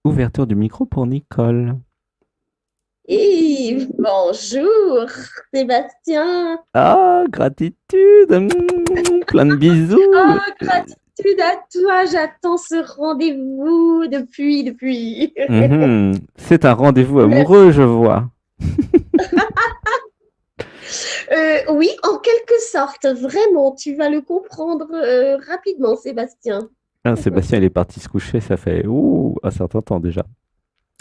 Ouverture du micro pour Nicole. Et bonjour, Sébastien. Ah, gratitude. Plein de bisous. Oh, gratitude à toi. J'attends ce rendez-vous depuis. C'est un rendez-vous amoureux, je Merci. vois. Oui, en quelque sorte, vraiment, tu vas le comprendre rapidement, Sébastien. Ah, Sébastien, il est parti se coucher, ça fait un certain temps déjà.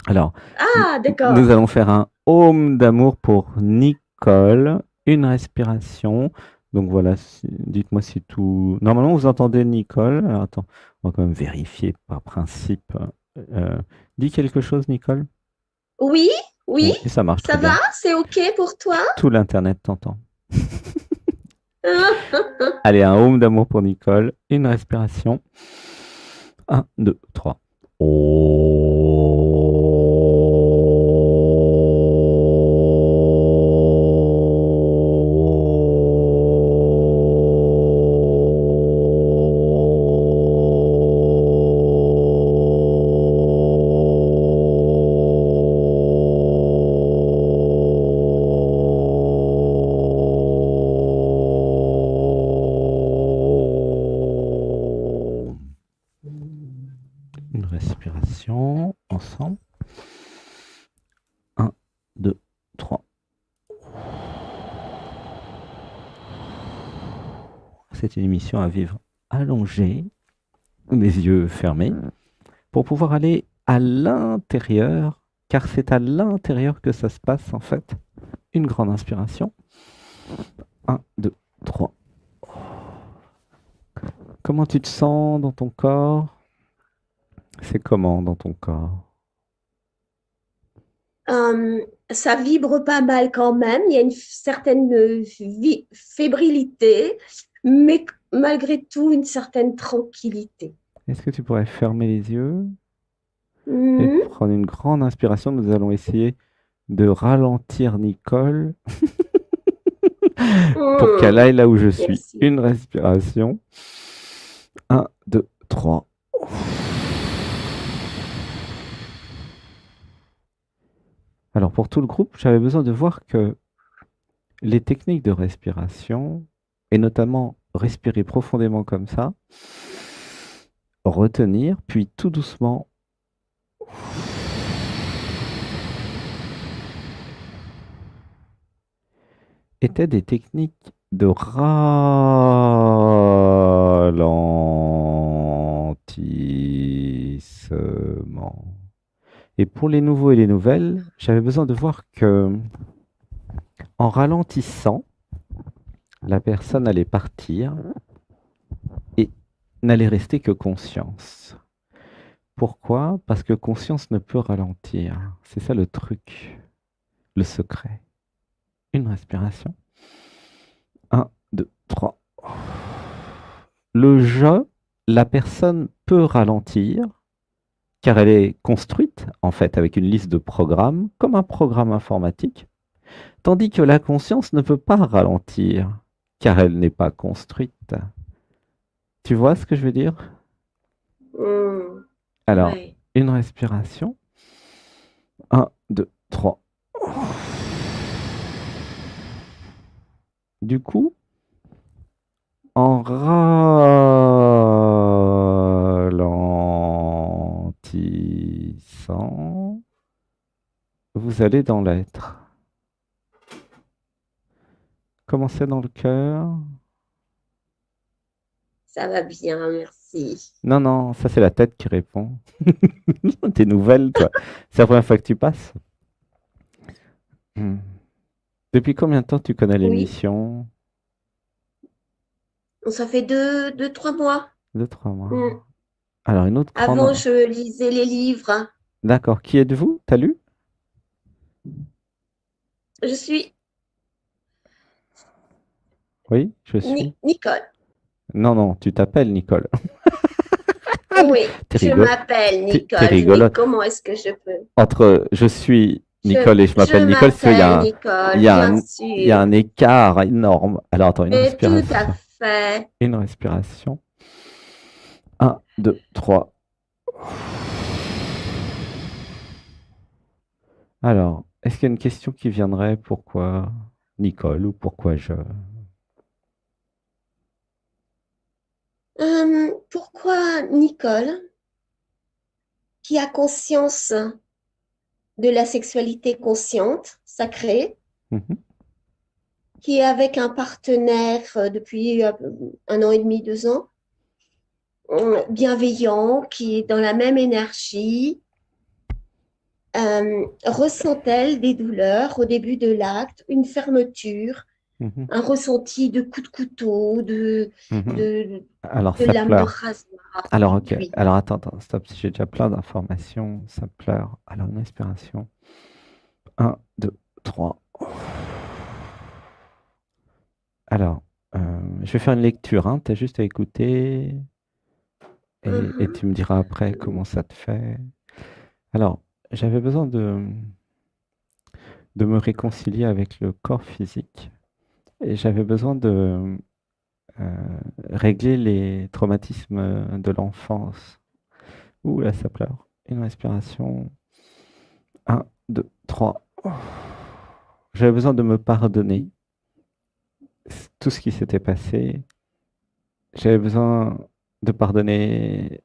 Alors, Ah, nous d'accord. allons faire un home d'amour pour Nicole. Une respiration. Donc voilà, dites-moi si tout. Normalement, vous entendez Nicole. Alors, attends, on va quand même vérifier par principe. Euh, Dis quelque chose, Nicole? Oui, oui, Oui, ça marche très ça va? bien. C'est OK pour toi? Tout l'Internet t'entend. Allez, un home d'amour pour Nicole. Une respiration. Un, 2, 3. Une respiration ensemble. Un, 2, 3. C'est une émission à vivre allongée, les yeux fermés, pour pouvoir aller à l'intérieur, car c'est à l'intérieur que ça se passe en fait. Une grande inspiration. Un, 2, 3. Comment tu te sens dans ton corps? C'est comment dans ton corps? Euh, Ça vibre pas mal quand même. Il y a une certaine fébrilité, mais malgré tout, une certaine tranquillité. Est-ce que tu pourrais fermer les yeux et Mhm. prendre une grande inspiration? Nous allons essayer de ralentir Nicole pour qu'elle Mhm. aille là où je suis. Merci. Une respiration. Un, 2, 3. Alors pour tout le groupe, j'avais besoin de voir que les techniques de respiration, et notamment respirer profondément comme ça, retenir, puis tout doucement, étaient des techniques de ralentissement. Et pour les nouveaux et les nouvelles, j'avais besoin de voir que en ralentissant, la personne allait partir et n'allait rester que conscience. Pourquoi? Parce que conscience ne peut ralentir. C'est ça le truc, le secret. Une respiration. Un, 2, 3. Le je, la personne peut ralentir car elle est construite en fait avec une liste de programmes comme un programme informatique, tandis que la conscience ne peut pas ralentir car elle n'est pas construite. Tu vois ce que je veux dire? Mhm. Alors, Ouais. une respiration. Un, 2, 3. Du coup, en ralentissant, vous allez dans l'être. Commencez dans le cœur. Ça va bien, merci. Non, non, ça c'est la tête qui répond. T'es nouvelle, toi. C'est la première fois que tu passes. Hmm. Depuis combien de temps tu connais Oui, l'émission? ça fait 3 mois. 2, 3 mois. Mhm. Alors, une autre Avant, grande. je lisais les livres. D'accord. Qui êtes-vous? T'as lu? Je suis Oui, je suis. Nicole. Non, non, tu t'appelles Nicole. Oui, T'es je rigolo. m'appelle T'es Nicole, mais rigolote. comment est-ce que je peux? Entre je suis Je, Nicole et je m'appelle je Nicole, c'est il y m'appelle a un, il Nicole, y a bien un, il y a sûr. un écart énorme. Alors, attends, une Et tout à respiration. fait. Une respiration. Un, 2, 3. Alors, est-ce qu'il y a une question qui viendrait? Pourquoi Nicole ou pourquoi je? Pourquoi Nicole, qui a conscience de la sexualité consciente, sacrée, Mhm, qui est avec un partenaire depuis 1 an et demi, 2 ans, bienveillant, qui est dans la même énergie, ressent-elle des douleurs au début de l'acte, une fermeture, mhm, un ressenti de coup de couteau, mhm. de, Alors, de ça lame de pleure. rasoir, Alors, ok. oui. Alors, attends, attends, stop. J'ai déjà plein d'informations. Ça pleure. Alors, une inspiration. Un, 2, 3. Alors, je vais faire une lecture, hein. Tu as juste à écouter et Mhm. tu me diras après comment ça te fait. Alors, j'avais besoin de me réconcilier avec le corps physique et j'avais besoin de régler les traumatismes de l'enfance. Ouh là, ça pleure. Une respiration. Un, 2, 3. J'avais besoin de me pardonner tout ce qui s'était passé. J'avais besoin de pardonner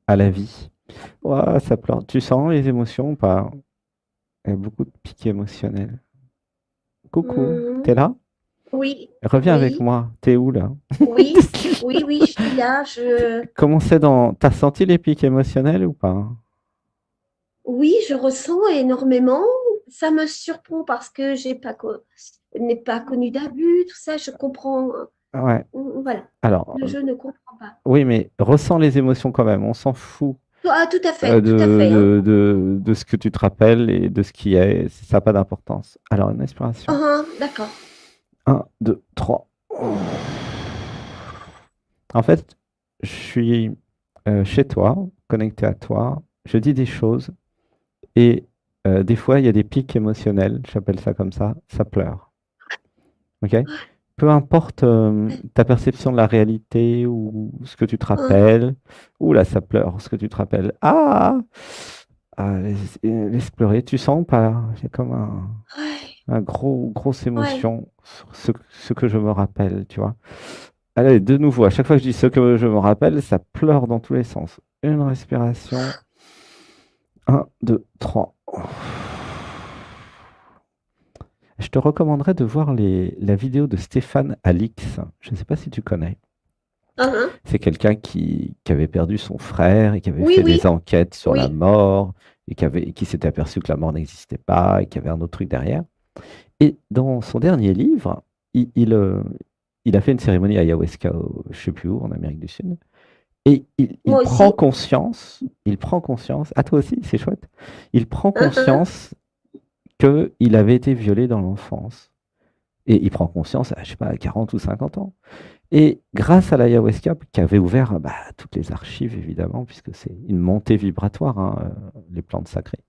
à la vie. Ouah, ça pleure. Tu sens les émotions ou pas? Il y a beaucoup de pics émotionnels. Coucou, t'es Mhm. là? Oui, Reviens avec oui, moi. T'es où là? oui, oui, oui, je suis là. Comment c'est dans... T'as senti les pics émotionnels ou pas? Oui, je ressens énormément. Ça me surprend parce que n'ai pas connu d'abus, tout ça. Je comprends. Ouais. Voilà, Alors, je ne comprends pas. oui, mais ressens les émotions quand même. On s'en fout Ah, tout à fait, hein. de ce que tu te rappelles et de ce qui est. Ça n'a pas d'importance. Alors, une inspiration. Ah, d'accord. Un, 2, 3. En fait, je suis chez toi, connecté à toi. Je dis des choses et des fois, il y a des pics émotionnels. J'appelle ça comme ça pleure. Ok? Peu importe ta perception de la réalité ou ce que tu te Ah, rappelles. Ouh là, ça pleure, ce que tu te rappelles. Ah! Ah, laisse pleurer. Tu sens ou pas? J'ai comme ouais, un grosse ouais. émotion sur ce que je me rappelle, tu vois. Allez, de nouveau, à chaque fois que je dis ce que je me rappelle, ça pleure dans tous les sens. Une respiration. Un, 2, 3. Je te recommanderais de voir la vidéo de Stéphane Alix. Je ne sais pas si tu connais. Ah, ah. C'est quelqu'un qui avait perdu son frère et qui avait Oui, fait des oui, enquêtes sur la oui. mort et qui s'était aperçu que la mort n'existait pas et qu'il y avait un autre truc derrière. Et dans son dernier livre, il a fait une cérémonie ayahuasca, je ne sais plus où, en Amérique du Sud. Et Moi aussi. il prend conscience, à toi aussi, c'est chouette, il prend Ah, ah. conscience qu'il avait été violé dans l'enfance. Et il prend conscience à, je sais pas, à 40 ou 50 ans. Et grâce à l'ayahuasca, qui avait ouvert bah, toutes les archives, évidemment, puisque c'est une montée vibratoire, hein, les plantes sacrées.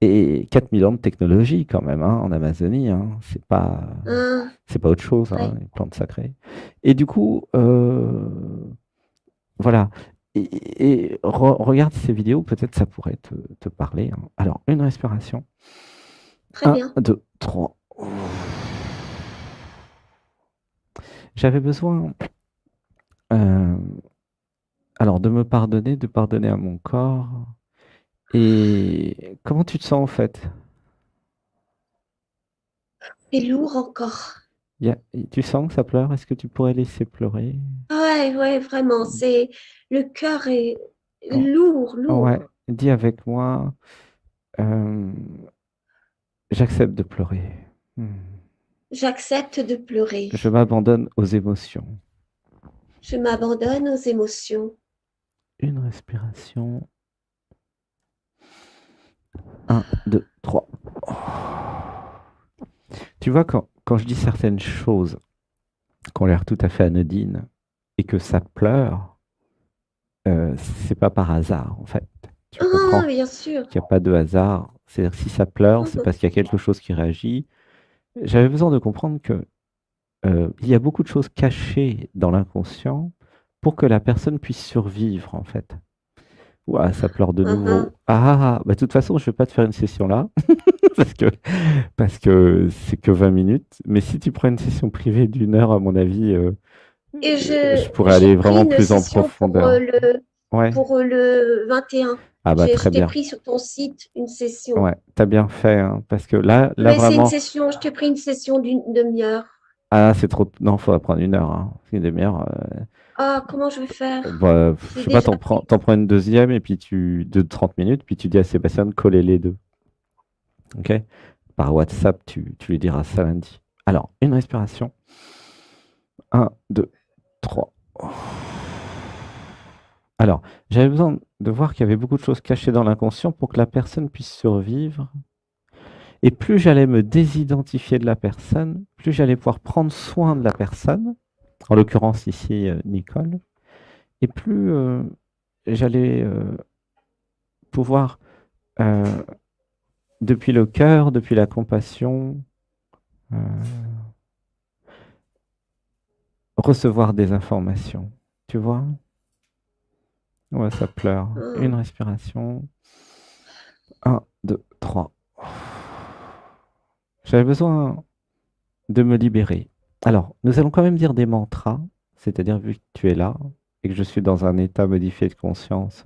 Et 4000 ans de technologie, quand même, hein, en Amazonie, hein, Ah, c'est pas autre chose, hein, ouais. les plantes sacrées. Et du coup, voilà. Regarde ces vidéos, peut-être ça pourrait te parler, hein. Alors, une respiration. Très Un, bien. 2, 3. J'avais besoin euh, alors de me pardonner, de pardonner à mon corps. Et comment tu te sens en fait? C'est lourd encore. Il y a- Tu sens que ça pleure? Est-ce que tu pourrais laisser pleurer? Ouais, ouais, vraiment. Le cœur est Oh, lourd, ouais, lourd. dis avec moi, euh, j'accepte de pleurer. Hmm. J'accepte de pleurer. Je m'abandonne aux émotions. Je m'abandonne aux émotions. Une respiration. Un, deux, trois. Tu vois, quand je dis certaines choses qui ont l'air tout à fait anodines et que ça pleure, c'est pas par hasard, en fait. Tu Ah, comprends bien sûr. qu'il n'y a pas de hasard. C'est-à-dire que si ça pleure, c'est Mhm. parce qu'il y a quelque chose qui réagit. J'avais besoin de comprendre que il y a beaucoup de choses cachées dans l'inconscient pour que la personne puisse survivre, en fait. Ouah, ça pleure de Uhum. nouveau. Ah, bah, de toute façon, je ne vais pas te faire une session là, parce que c'est que 20 minutes. Mais si tu prends une session privée d'1 heure, à mon avis, Et je pourrais j'ai aller pris vraiment une plus en session profondeur. Ouais. pour le 21. Ah bah Je très t'ai bien. pris sur ton site une session. Ouais, t'as bien fait, hein, parce que là Mais c'est une vraiment, session, je t'ai pris une session d'une demi-heure. ah c'est trop. Non, faut prendre 1 heure, hein. Une demi-heure. Ah, comment je vais faire? Bah, je J'ai sais pas, déjà pris. t'en prends une deuxième et puis de 30 minutes, puis tu dis à Sébastien de coller les deux. Ok? Par WhatsApp, tu lui diras ça lundi. Alors, une respiration. Un, 2, 3. Alors, j'avais besoin de voir qu'il y avait beaucoup de choses cachées dans l'inconscient pour que la personne puisse survivre. Et plus j'allais me désidentifier de la personne, plus j'allais pouvoir prendre soin de la personne, en l'occurrence ici Nicole, et plus j'allais pouvoir, euh, depuis le cœur, depuis la compassion, euh, recevoir des informations. Tu vois? Ouais, ça pleure. Une Ah, respiration. Un, 2, 3. J'avais besoin de me libérer. Alors, nous allons quand même dire des mantras, c'est-à-dire vu que tu es là et que je suis dans un état modifié de conscience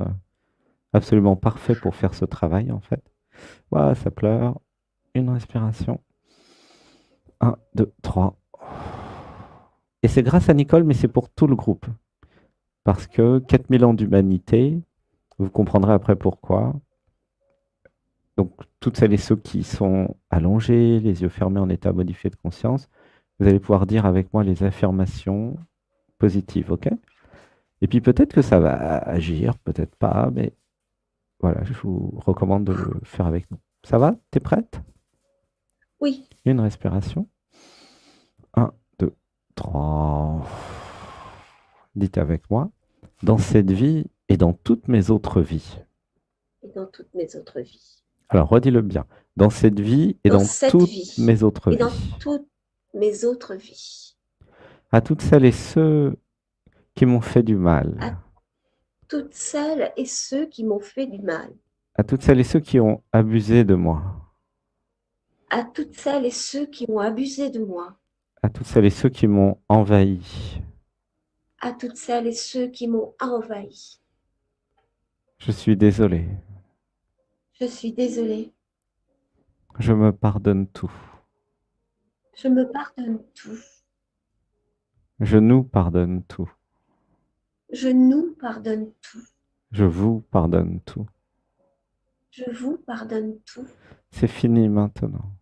absolument parfait pour faire ce travail, en fait. Voilà, ça pleure. Une respiration. Un, 2, 3. Et c'est grâce à Nicole, mais c'est pour tout le groupe. Parce que 4000 ans d'humanité, vous comprendrez après pourquoi. Donc, toutes celles et ceux qui sont allongés, les yeux fermés en état modifié de conscience, vous allez pouvoir dire avec moi les affirmations positives, ok? Et puis peut-être que ça va agir, peut-être pas, mais voilà, je vous recommande de le faire avec nous. Ça va? T'es prête? oui, Une respiration. Un, 2, 3. Dites avec moi. Dans cette vie et dans toutes mes autres vies. et dans toutes mes autres vies. Alors, redis-le bien. Dans cette vie et Dans dans cette toutes vie mes autres et dans vies. toutes mes autres vies. À toutes celles et ceux qui m'ont fait du À mal. toutes celles et ceux qui m'ont fait du mal. À toutes celles et ceux qui ont abusé de moi. À toutes celles et ceux qui ont abusé de moi. À toutes celles et ceux qui m'ont envahi. À toutes celles et ceux qui m'ont envahi. Je suis désolé. Je suis désolée. Je me pardonne tout. Je me pardonne tout. Je nous pardonne tout. Je nous pardonne tout. Je vous pardonne tout. Je vous pardonne tout. C'est fini maintenant.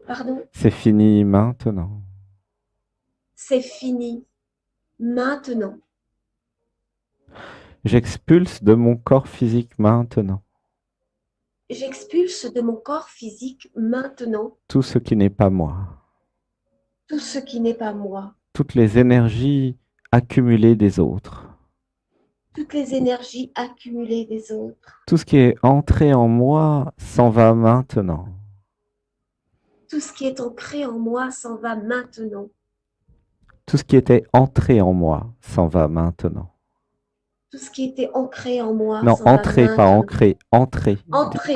Pardon, C'est fini maintenant. c'est fini. Maintenant, J'expulse de mon corps physique maintenant j'expulse de mon corps physique maintenant tout ce qui n'est pas moi. tout ce qui n'est pas moi. Toutes les énergies accumulées des autres. Toutes les énergies accumulées des autres. Tout ce qui est entré en moi s'en va maintenant. Tout ce qui est ancré en moi s'en va maintenant. Tout ce qui était entré en moi s'en va maintenant. Tout ce qui était ancré en moi Non, s'en va entré, pas maintenant. ancré, entré. Entré,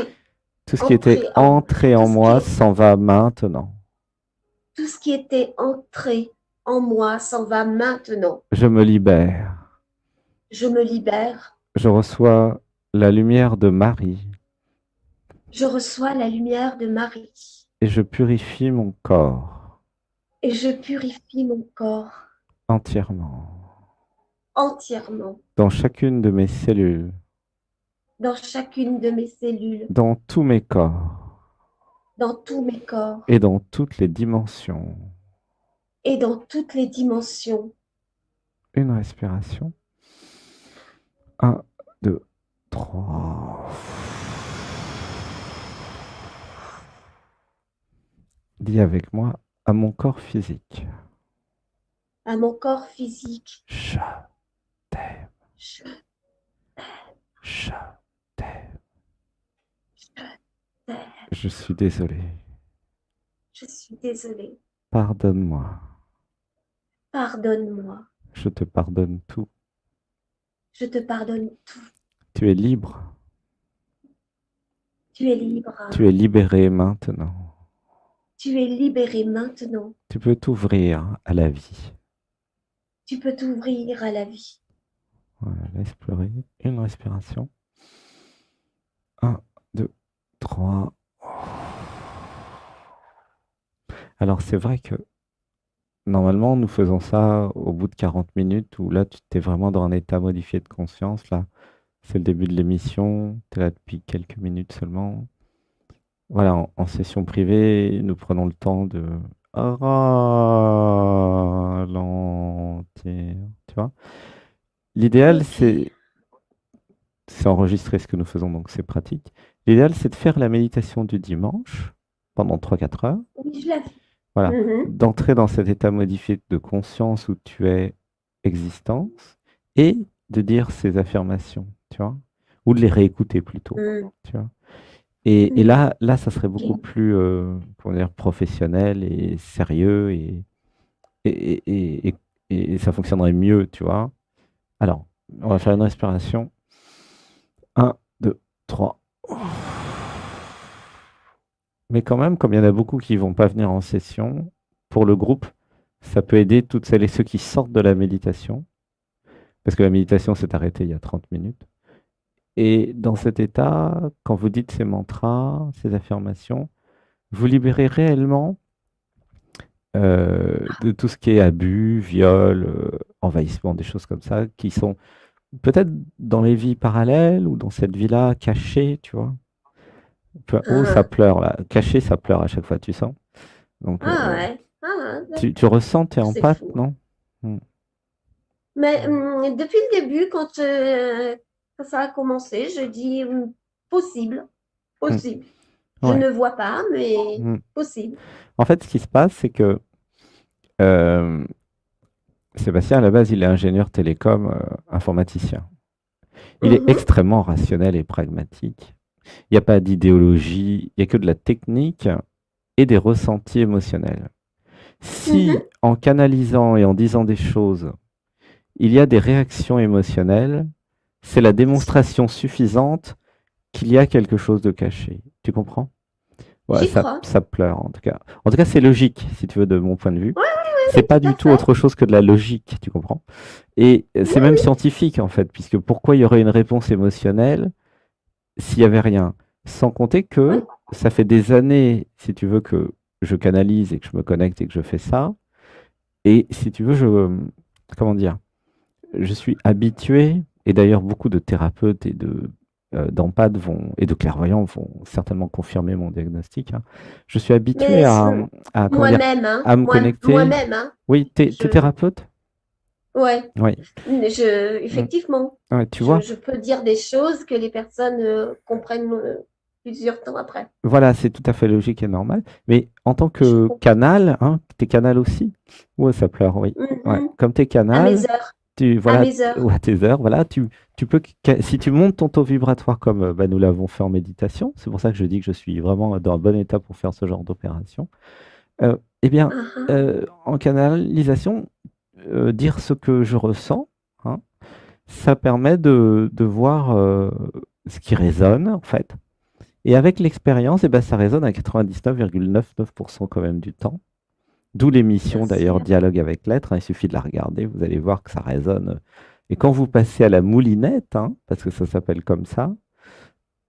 Tout ce qui était entré en moi. entré en moi s'en va maintenant. Tout ce qui était entré en moi s'en va maintenant. Je me libère. Je me libère. Je reçois la lumière de Marie Je reçois la lumière de Marie. et je purifie mon corps Et je purifie mon corps entièrement. entièrement Dans chacune de mes cellules, dans chacune de mes cellules, dans tous mes corps dans tous mes corps et dans toutes les dimensions. et dans toutes les dimensions. Une respiration. Un, 2, 3. Dis avec moi à mon corps physique. À mon corps physique, Je t'aime, je, je t'aime. je t'aime. Je suis désolé. Je suis désolée. Pardonne-moi. Pardonne-moi. Je te pardonne tout. Je te pardonne tout. Tu es libre. Tu es libre. Tu es libéré maintenant. Tu es libéré maintenant. Tu peux t'ouvrir à la vie. Tu peux t'ouvrir à la vie. Voilà, laisse pleurer. Une respiration. Un, deux, trois. Alors, c'est vrai que normalement, nous faisons ça au bout de 40 minutes où là, tu t'es vraiment dans un état modifié de conscience. Là, c'est le début de l'émission. Tu es là depuis quelques minutes seulement. Voilà, en session privée, nous prenons le temps de ralentir. Tu vois? L'idéal, Ok. c'est enregistrer ce que nous faisons, donc c'est pratique. L'idéal, c'est de faire la méditation du dimanche pendant 3 4 heures. Oui, je l'ai vu. Voilà, Mhm. d'entrer dans cet état modifié de conscience où tu es existence et de dire ces affirmations, tu vois, ou de les réécouter plutôt, Mhm. tu vois. Et Mhm. là, ça serait beaucoup Ok. plus comment dire, professionnel et sérieux et, et, et, et- et ça fonctionnerait mieux, tu vois. Alors, on va faire une respiration. Un, 2, 3. Mais quand même, comme il y en a beaucoup qui vont pas venir en session, pour le groupe, ça peut aider toutes celles et ceux qui sortent de la méditation, parce que la méditation s'est arrêtée il y a 30 minutes. Et dans cet état, quand vous dites ces mantras, ces affirmations, vous libérez réellement de tout ce qui est abus, viol, envahissement, des choses comme ça, qui sont peut-être dans les vies parallèles ou dans cette vie-là cachée, tu vois. Oh, ça Ah, pleure là. Caché, ça pleure à chaque fois, tu sens. Donc, ah ouais. Ah, tu ressens, t'es en c'est pâte, fou. non? Hmm. Mais depuis le début, quand ça a commencé, je dis possible, Hmm. possible. Je Ouais. ne vois pas, mais Hmm. possible. En fait, ce qui se passe, c'est que euh, Sébastien, à la base, il est ingénieur télécom, informaticien. Il est Mhm, extrêmement rationnel et pragmatique. Il n'y a pas d'idéologie, il n'y a que de la technique et des ressentis émotionnels. Si, mhm. en canalisant et en disant des choses, il y a des réactions émotionnelles, c'est la Bien sûr. démonstration suffisante qu'il y a quelque chose de caché. Tu comprends? Ouais, J'y crois. ça pleure en tout cas. En tout cas, c'est logique, si tu veux, de mon point de vue. Oui, oui, oui, C'est oui, pas tout du à tout fait. autre chose que de la logique, tu comprends? Et Oui, c'est même oui, scientifique en fait, puisque pourquoi il y aurait une réponse émotionnelle s'il n'y avait rien? Sans compter oui. que ça fait des années, si tu veux, que je canalise et que je me connecte et que je fais ça. Et si tu veux, comment dire, je suis habitué, et d'ailleurs beaucoup de thérapeutes et d'empathes et de clairvoyants vont certainement confirmer mon diagnostic, hein. Je suis habitué Mais comment dire, moi-même, hein, à me connecter. moi-même, hein, Oui, t'es je, thérapeute? ouais, Oui. Mm. effectivement, Ouais, tu vois, je peux dire des choses que les personnes comprennent plusieurs temps après. voilà, c'est tout à fait logique et normal. Mais en tant Je que comprends. canal, hein, t'es canal aussi? Ouais, ça pleure, oui. Ouais. Mhm. Comme t'es À canal, mes heures, à voilà, mes ou heures. à tes heures, voilà, tu peux, si tu montes ton taux vibratoire comme bah, nous l'avons fait en méditation, c'est pour ça que je dis que je suis vraiment dans un bon état pour faire ce genre d'opération. Eh bien, Ah, ah. en canalisation, dire ce que je ressens, hein, ça permet de voir ce qui résonne, en fait. Et avec l'expérience, eh ben, ça résonne à 99,99% quand même du temps. D'où Bien l'émission d'ailleurs sûr. Dialogue avec l'être, hein. Il suffit de la regarder, vous allez voir que ça résonne. Et quand vous passez à la moulinette, hein, parce que ça s'appelle comme ça,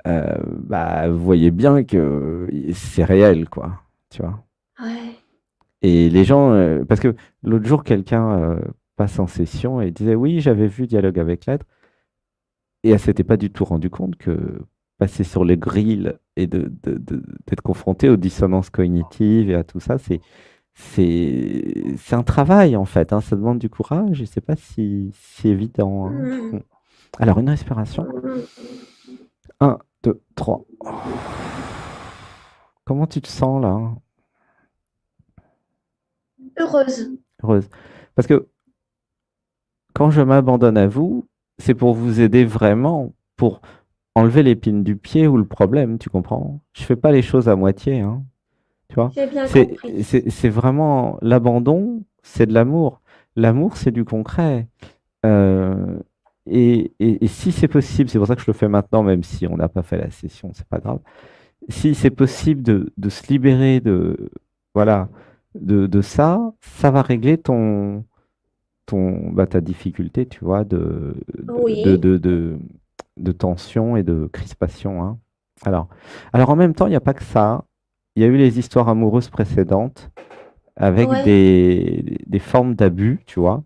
bah, vous voyez bien que c'est réel, quoi. Tu vois. Ouais. Et les gens, parce que l'autre jour, quelqu'un passe en session et disait, oui, j'avais vu Dialogue avec l'être, et elle s'était pas du tout rendu compte que passer sur les grilles et d'être confronté aux dissonances cognitives et à tout ça, c'est un travail en fait, hein. Ça demande du courage et c'est pas si évident, hein. Mhm. Alors, une respiration. Mhm. Un, 2, 3. Comment tu te sens là, hein? Heureuse. Heureuse. Parce que quand je m'abandonne à vous, c'est pour vous aider vraiment, pour enlever l'épine du pied ou le problème, tu comprends? Je fais pas les choses à moitié, hein. Tu vois? J'ai bien C'est, compris. c'est vraiment l'abandon, c'est de l'amour. L'amour, c'est du concret. Euh, et si c'est possible, c'est pour ça que je le fais maintenant, même si on n'a pas fait la session, c'est pas grave. Si c'est possible de se libérer voilà, de ça, ça va régler ta difficulté, tu vois, Oui, de tension et de crispation, hein. Alors, alors en même temps, il n'y a pas que ça. Il y a eu les histoires amoureuses précédentes avec ouais, des formes d'abus, tu vois,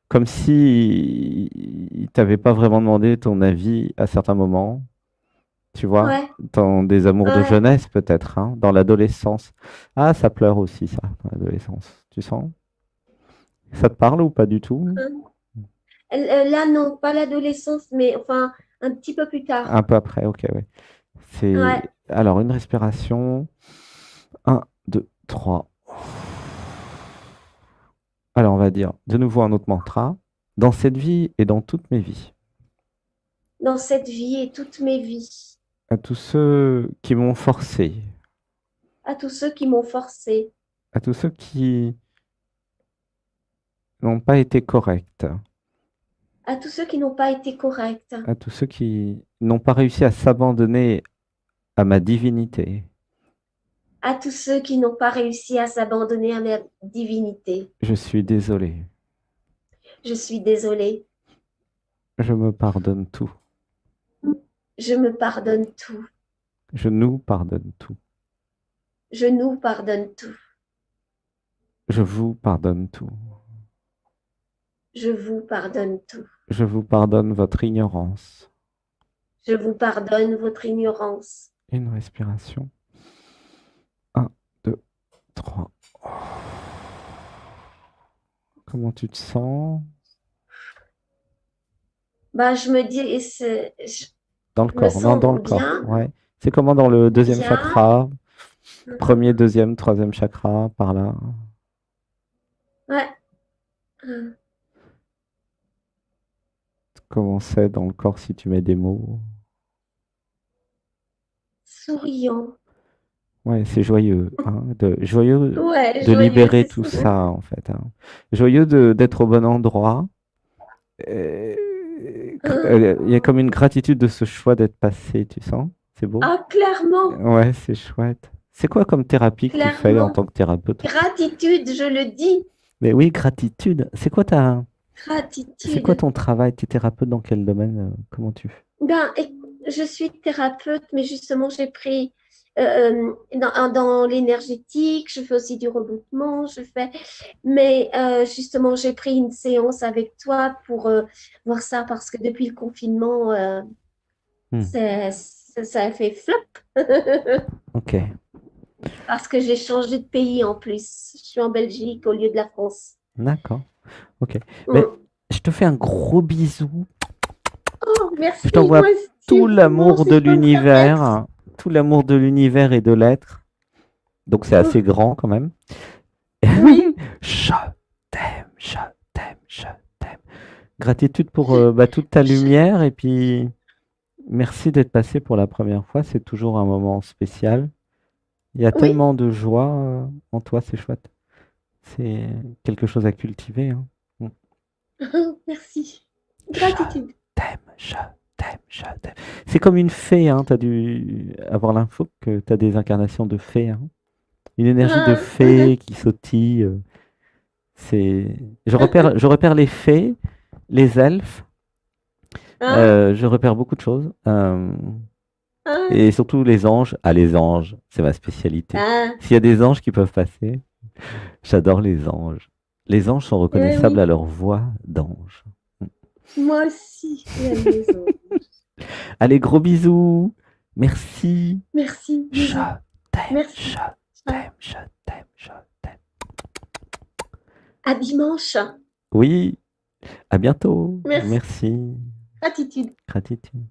comme si il t'avait pas vraiment demandé ton avis à certains moments, tu vois, ouais, dans des amours de ouais. jeunesse peut-être, hein, dans l'adolescence. Ah, ça pleure aussi, ça, dans l'adolescence. Tu sens? Ça te parle ou pas du tout? Là, non, pas l'adolescence, mais enfin, un petit peu plus Un tard. peu après, ok, oui. C'est Ouais, alors une respiration. Un, 2, 3. Alors on va dire de nouveau un autre mantra. Dans cette vie et dans toutes mes vies, dans cette vie et toutes mes vies, à tous ceux qui m'ont forcé, à tous ceux qui m'ont forcé, à tous ceux qui n'ont pas été corrects, à tous ceux qui n'ont pas été corrects, à tous ceux qui n'ont pas réussi à s'abandonner à ma divinité, à tous ceux qui n'ont pas réussi à s'abandonner à ma divinité. je suis désolé. Je suis désolée. Je me pardonne tout. Je me pardonne tout. Je nous pardonne tout. Je nous pardonne tout. Je vous pardonne tout. Je vous pardonne tout. Je vous pardonne votre ignorance. Je vous pardonne votre ignorance. Une respiration. Un, 2, 3. Comment tu te sens? Bah, je me dis, je Dans le me corps, non, sens dans le corps. bien, Ouais. C'est comment dans le deuxième bien. chakra, premier, deuxième, troisième chakra, par là. Ouais. Euh, Comment c'est dans le corps si tu mets des mots? Souriant. Ouais, c'est joyeux, hein, joyeux Ouais, de joyeux, libérer c'est tout sourire. ça, en fait, hein. Joyeux d'être au bon endroit. Euh, Il y a comme une gratitude de ce choix d'être passé, tu sens? C'est beau? Ah, clairement, Ouais, c'est chouette. C'est quoi comme thérapie que tu fais en clairement. tant que thérapeute? Gratitude, je le dis. Mais oui, gratitude. C'est quoi Gratitude. ton travail? Tu es thérapeute dans quel domaine? Comment tu fais? Ben, je suis thérapeute, mais justement, j'ai pris dans l'énergétique, je fais aussi du rebondement, mais justement, j'ai pris une séance avec toi pour voir ça parce que depuis le confinement, Hmm, ça a fait flop ok, parce que j'ai changé de pays en plus. Je suis en Belgique au lieu de la France. d'accord. Ok. Mais Mm. je te fais un gros bisou. Oh, Je merci, t'envoie moi aussi, tout vraiment, l'amour de si je peux me permettre. l'univers, tout l'amour de l'univers et de l'être. Donc c'est Oh, assez grand quand même. oui, Je je je t'aime. Gratitude pour toute ta je, lumière et puis merci d'être passé pour la première fois. C'est toujours un moment spécial. Il y a oui, tellement de joie en toi, c'est chouette. C'est quelque chose à cultiver, hein. Mm. merci. Je Gratitude. je je t'aime. C'est comme une fée, hein. Tu as dû avoir l'info que tu as des incarnations de fées, hein. Une énergie de Ah, fée qui sautille. C'est... je repère les fées, les elfes, ah, je repère beaucoup de choses. ah, Et surtout les anges. Ah, les anges, c'est ma spécialité. ah, S'il y a des anges qui peuvent passer, j'adore les anges. Les anges sont reconnaissables oui, à leur voix d'ange. moi aussi, j'aime les autres. Allez, gros bisous. Merci. Merci, Je bisous. t'aime, Merci. je Ah, t'aime, je t'aime, je t'aime. à dimanche. Oui, à bientôt. Merci. Merci. Gratitude. Gratitude.